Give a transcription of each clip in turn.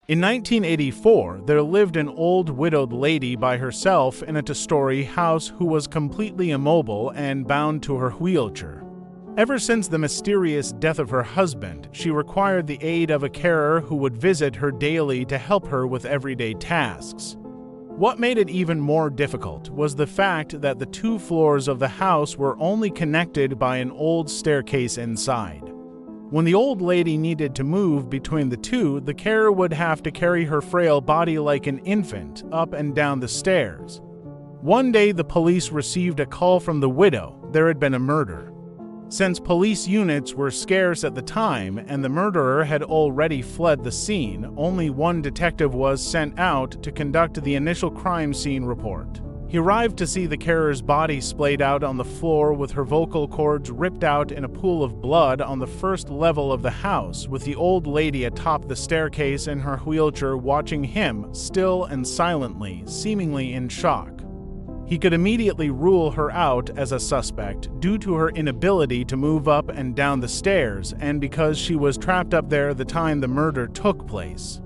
In 1984, there lived an old widowed lady by herself in a two-story house who was completely immobile and bound to her wheelchair. Ever since the mysterious death of her husband, she required the aid of a carer who would visit her daily to help her with everyday tasks. What made it even more difficult was the fact that the 2 floors of the house were only connected by an old staircase inside. When the old lady needed to move between the 2, the carer would have to carry her frail body like an infant up and down the stairs. One day, the police received a call from the widow. There had been a murder. Since police units were scarce at the time and the murderer had already fled the scene, only one detective was sent out to conduct the initial crime scene report. He arrived to see the carer's body splayed out on the floor with her vocal cords ripped out in a pool of blood on the first level of the house, with the old lady atop the staircase in her wheelchair watching him, still and silently, seemingly in shock. He could immediately rule her out as a suspect due to her inability to move up and down the stairs and because she was trapped up there the time the murder took place.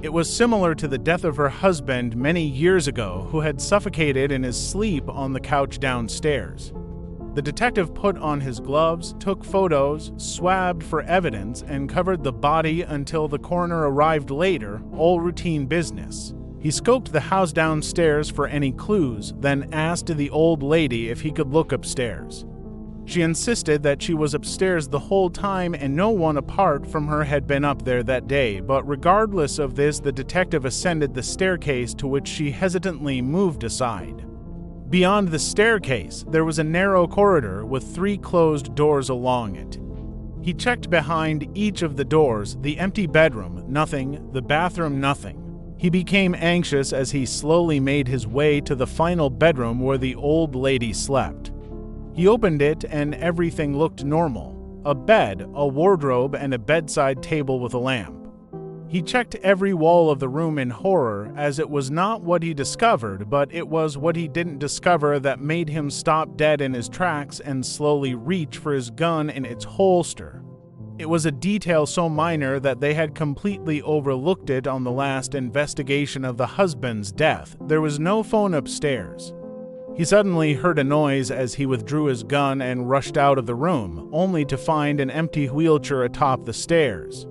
It was similar to the death of her husband many years ago, who had suffocated in his sleep on the couch downstairs. The detective put on his gloves, took photos, swabbed for evidence, and covered the body until the coroner arrived later, all routine business. He scoped the house downstairs for any clues, then asked the old lady if he could look upstairs. She insisted that she was upstairs the whole time and no one apart from her had been up there that day, but regardless of this, the detective ascended the staircase, to which she hesitantly moved aside. Beyond the staircase, there was a narrow corridor with 3 closed doors along it. He checked behind each of the doors: the empty bedroom, nothing; the bathroom, nothing. He became anxious as he slowly made his way to the final bedroom where the old lady slept. He opened it and everything looked normal: a bed, a wardrobe, and a bedside table with a lamp. He checked every wall of the room in horror, as it was not what he discovered, but it was what he didn't discover that made him stop dead in his tracks and slowly reach for his gun in its holster. It was a detail so minor that they had completely overlooked it on the last investigation of the husband's death. There was no phone upstairs. He suddenly heard a noise as he withdrew his gun and rushed out of the room, only to find an empty wheelchair atop the stairs.